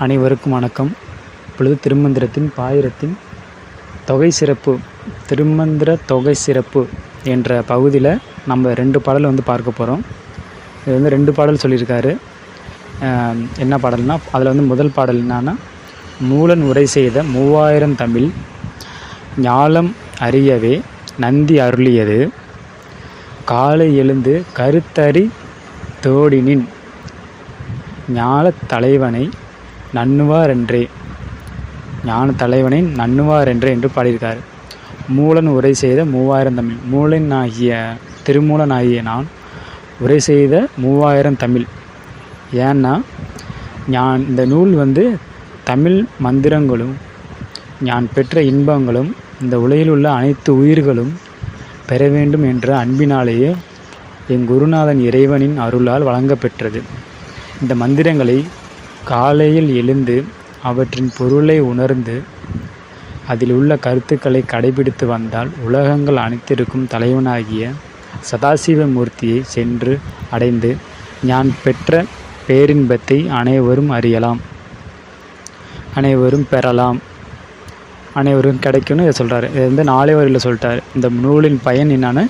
அனைவருக்கும் வணக்கம். இப்பொழுது திருமந்திரத்தின் பாயிரத்தின் தொகை சிறப்பு, திருமந்திர தொகை சிறப்பு என்ற பகுதியில் நம்ம 2 பாடல் பார்க்க போகிறோம். இது 2 பாடல் சொல்லியிருக்காரு. என்ன பாடல்னா, அதில் முதல் பாடல் என்னன்னா, மூலன் உரை செய்த 3000 தமிழ் ஞாலம் அறியவே நந்தி அருளியது, காலை எழுந்து கருத்தறி தோடினின் ஞான தலைவனை நண்ணுவாரென்றே, ஞான தலைவனை நண்ணுவாரென்றே என்று பாடியிருக்கார். மூலன் உரை செய்த 3000 தமிழ், திருமூலனாகிய நான் உரை செய்த 3000 தமிழ். ஏன்னா இந்த நூல் தமிழ் மந்திரங்களும் நான் பெற்ற இன்பங்களும் இந்த உலகில் உள்ள அனைத்து உயிர்களும் பெற வேண்டும் என்ற அன்பினாலேயே என் குருநாதன் இறைவனின் அருளால் வழங்கப்பெற்றது. இந்த மந்திரங்களை காலையில் எழுந்து அவற்றின் பொருளை உணர்ந்து அதில் உள்ள கருத்துக்களை கடைபிடித்து வந்தால் உலகங்கள் அனைத்திற்கும் தலைவனாகிய சதாசிவ மூர்த்தியை சென்று அடைந்து நான் பெற்ற பேரின்பத்தை அனைவரும் அறியலாம், அனைவரும் பெறலாம், அனைவரும் கிடைக்கும்னு இதை சொல்கிறாரு. இது 4 வரியில் சொல்லிட்டார். இந்த நூலின் பயன் என்னன்னு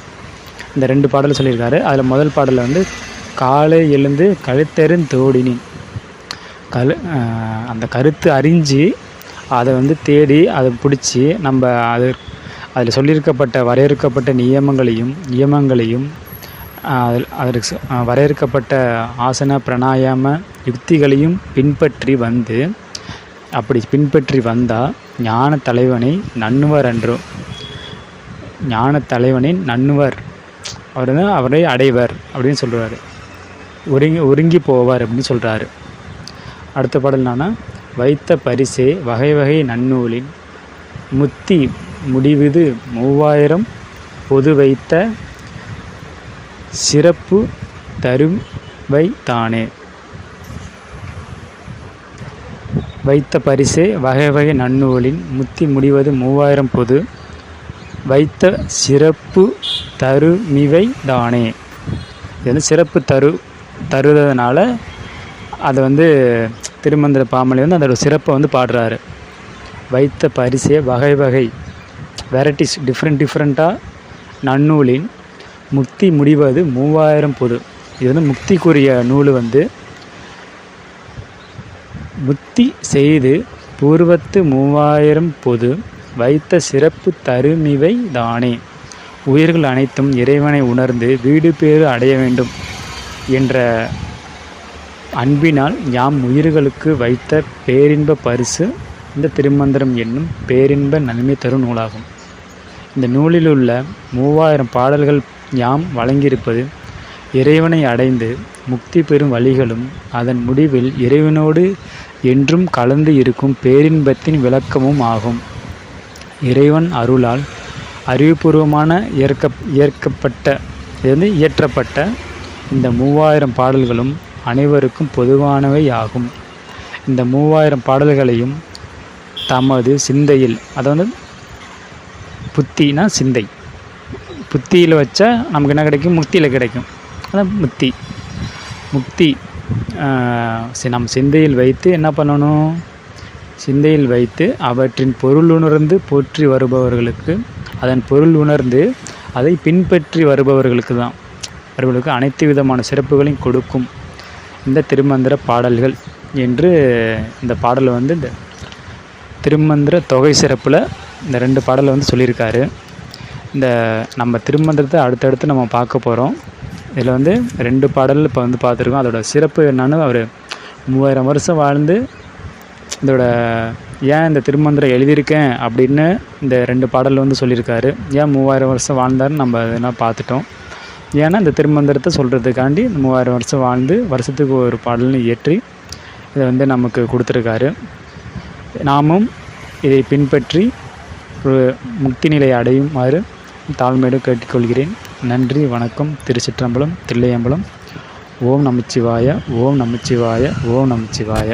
இந்த 2 பாடல் சொல்லியிருக்காரு. அதில் முதல் பாடலில் காலை எழுந்து கழுத்தெறின் தோடினின், அந்த கருத்து அறிஞ்சு அதை தேடி அதை பிடிச்சி நம்ம அதில் சொல்லியிருக்கப்பட்ட வரையறுக்கப்பட்ட நியமங்களையும் அதற்கு வரையறுக்கப்பட்ட ஆசன பிராணாயாம யுக்திகளையும் பின்பற்றி அப்படி பின்பற்றி வந்தால் ஞான தலைவனை நண்ணுவர் என்றோ, ஞான தலைவனை நண்ணுவர், அவரை அடைவர் அப்படின்னு சொல்கிறாரு. ஒருங்கி போவார் அப்படின்னு சொல்கிறாரு. அடுத்த பாடல் என்னன்னா, வைத்த பரிசே வகை வகை நன்னூலின் முத்தி முடிவுது 3000 பொது வைத்த சிறப்பு தருவை தானே. வைத்த பரிசே வகை வகை நன்னூலின் முத்தி முடிவது 3000 பொது வைத்த சிறப்பு தருமிவை தானே. இது சிறப்பு தருவதனால அதை திருமந்திர பாமலை அதோட சிறப்பை பாடுறாரு. வைத்த பரிசே வகை வகை வெரைட்டிஸ் டிஃப்ரெண்ட்டாக நன்னூலின் முக்தி முடிவது 3000 பொது. இது முக்திக்குரிய நூல் முத்தி செய்து பூர்வத்து 3000 பொது வைத்த சிறப்பு தருமிவை தானே. உயிர்கள் அனைத்தும் இறைவனை உணர்ந்து வீடு பேறு அடைய வேண்டும் என்ற அன்பினால் யாம் உயிர்களுக்கு வைத்த பேரின்ப பரிசு இந்த திருமந்திரம் என்னும் பேரின்ப நன்மை தரும் நூலாகும். இந்த நூலில் உள்ள 3000 பாடல்கள் யாம் வழங்கியிருப்பது இறைவனை அடைந்து முக்தி பெறும் வழிகளும் அதன் முடிவில் இறைவனோடு என்றும் கலந்து இருக்கும் பேரின்பத்தின் விளக்கமும் ஆகும். இறைவன் அருளால் அறிவுபூர்வமான இயற்றப்பட்ட இந்த 3000 பாடல்களும் அனைவருக்கும் பொதுவானவை ஆகும். இந்த 3000 பாடல்களையும் தமது சிந்தையில், புத்தினா சிந்தை, புத்தியில் வச்சா நமக்கு என்ன கிடைக்கும்? முக்தியில் கிடைக்கும். அதான் முக்தி நம் சிந்தையில் வைத்து என்ன பண்ணணும்? சிந்தையில் வைத்து அவற்றின் பொருள் உணர்ந்து போற்றி வருபவர்களுக்கு, அதன் பொருள் உணர்ந்து அதை பின்பற்றி வருபவர்களுக்கு அனைத்து விதமான சிறப்புகளையும் கொடுக்கும் இந்த திருமந்திர பாடல்கள் என்று இந்த பாடல் இந்த திருமந்திர தொகை சிறப்பில் இந்த 2 பாடலை சொல்லியிருக்காரு. இந்த நம்ம திருமந்திரத்தை அடுத்தடுத்து நம்ம பார்க்க போகிறோம். இதில் 2 பாடல் இப்போ பார்த்துருக்கோம். அதோட சிறப்பு என்னன்னு, அவர் 3000 வருஷம் வாழ்ந்து இதோட ஏன் இந்த திருமந்திரம் எழுதியிருக்கேன் அப்படின்னு இந்த 2 பாடல் சொல்லியிருக்காரு. ஏன் 3000 வருஷம் வாழ்ந்தாருன்னு நம்ம இதெல்லாம் பார்த்துட்டோம். ஏன்னா இந்த திருமந்திரத்தை சொல்கிறதுக்காண்டி 3000 வருஷம் வாழ்ந்து வருஷத்துக்கு ஒரு பாடல்னு இயற்றி இதை நமக்கு கொடுத்துருக்காரு. நாமும் இதை பின்பற்றி ஒரு முக்தி நிலை அடையுமாறு தாழ்மையோடு கேட்டுக்கொள்கிறேன். நன்றி, வணக்கம். திருச்சிற்றம்பலம், தில்லையம்பலம். ஓம் நமச்சிவாய, ஓம் நமச்சிவாய, ஓம் நமச்சிவாய.